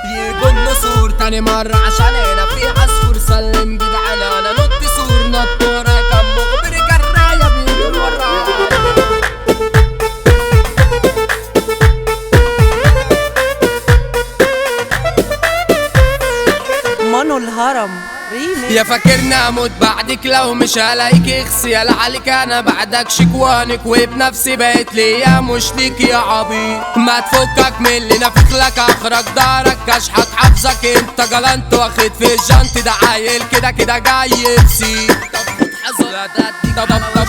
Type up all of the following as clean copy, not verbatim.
يجوا النسور تاني مرة عشان هنا في عصفور سلم جدعنا. انا نط سور نطورة كم مخبر جراية بيجي ورا. مانو الهرم يا فاكرني اموت بعدك لو مش هلاقيك اغسيال عليك انا بعدك شكوانك وبنفسي بقيت ليا مش ليك يا عبيط. ما تفكك من اللي نافخ لك اخرج دارك كشحك حافظك انت جلنت واخد في الجنط ده عيل كده كده جاي بسيط.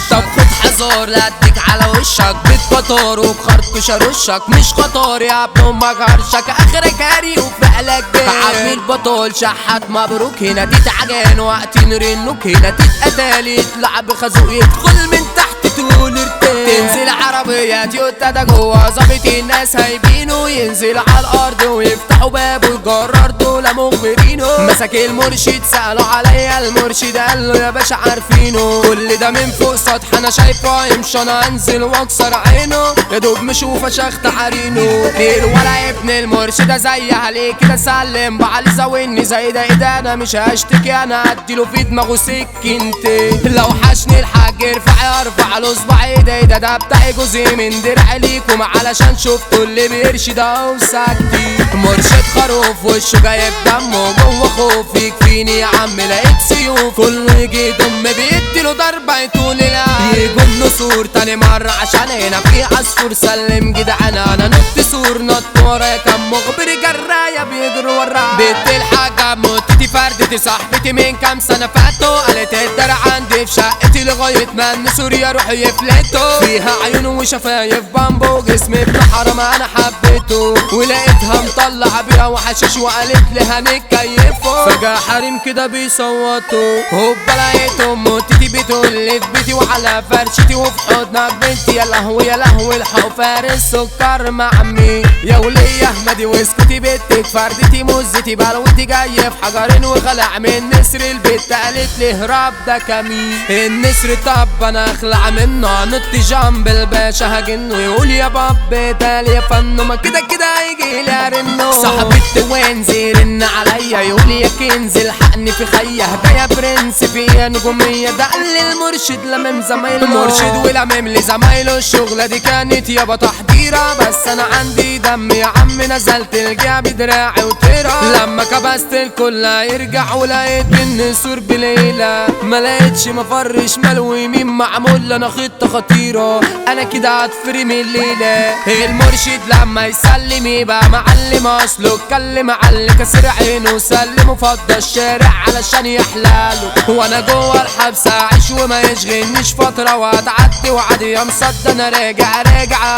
طب خد حذر لا اديك على وشك بالقطار وبخرطوش ارشك مش خطار يا ابن امك هرشك اخرك هاري وفعلك جاي. عمي البطل شحات مبروك هنا تتعجن وقت نرنك هنا تتقتل يطلع بخازوق يدخل من تحت تقول ارتاح. تنزل عربية تويوتا ده جوا ظابط الناس هايبينه ينزل على الارض ويفتحوا بابه يجرر دول مخبرينه. مسك المرشد سألوا عليا المرشد قال له يا باشا عارفينه كل ده من فوق سطح انا شايفه يمشي انا انزل واكسر عينه يا دوب مشوفه شخت حرينه. ليه ولا ابن المرشد زي عليه كده سلم بعلي زاويني زي ده ايه ده انا مش هشتكي انا اديله في دماغه سكنتين. لو حشني الحاج ارفع له صباعي ده بتاعي جزء من درع ليكم علشان شفتوا اللي بيرشد اهو ساكتي. مرشد خروف وشه جايب دمه جوه خوف يكفيني يا عم لقيت سيوف كله يجي دم بيديله ضربة طول العام. يجوا النسور تاني مرة عشان هنا في عصفور سلم جدعنا. انا نط سور نط ورايا كم مخبر جراية بيجروا ورا. بنت الحاجة موتتي فردتي صاحبتي من كام سنة فاتوا قالت الدرع عندي في شقتي لغاية ما النسور يروح يفلتوا. فيها عيون وشفايف بامبو جسم ابن حرام انا حبيته ولقيتها مطلع بيها وحشيش وقالت لي هنتكيفوا. فجأة حريم كده بيصوتوا هوبا لقيت موتتي بتقول لي في بيتي وعلى فرشتي وفي حضنك بنتي. يا لهوي يا لهوي الحق فارس سكر مع عمي يا وليه احمدي واسكتي بنتك فردتي مزتي بلوتي جاي في حجرين وخلع من نسر البيت قالت لي هرب ده كمين. النسر طب انا اخلع منه نط جنب الباشا هجنه يقول يا باب ده يا فنو ما كده كده هيجي لي ارنه. صاحبتي وانزل رن عليا يقول يا كنز الحقني في خيه ده يا برنس فيا نجوميه ده قال لي المرشد لمم زمايله مرشد ولمم لي زمايله. الشغله دي كانت يابا تحضيره بس انا عندي دم يا عم نزلت الجاب دراعي وطيره. لما كبست الكل يرجع ولقيت النسور بليله ما لقيتش مفر شمال ويمين معمول انا خطه خطيره انا كده هتفرم الليله. المرشد لما يسلم يبقى معلم اصله اتكلم على كسر عينه سلمه فضى الشارع علشان يحلاله. وانا جوه الحبس اعيش وما يشغلنيش فتره وهتعدي وعادي يا مصدق انا راجع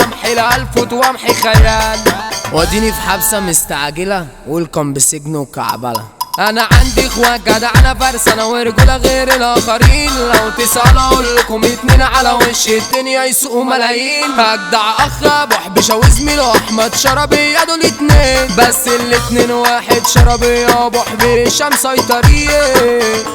امحي الالفوت وامحي خيال. واديني في حبسه مستعجله والكم بسجن وكعبله. انا عندي اخوات جدع انا فرسانه ورجوله غير الاخرين لو تسالوا اقول لكم اتنين على وش الدنيا يسوقوا ملايين. اجدع اخ ابو حبشه وزميله احمد شربيه دول اتنين بس الاتنين واحد شربيه ابو حبشه مسيطرين.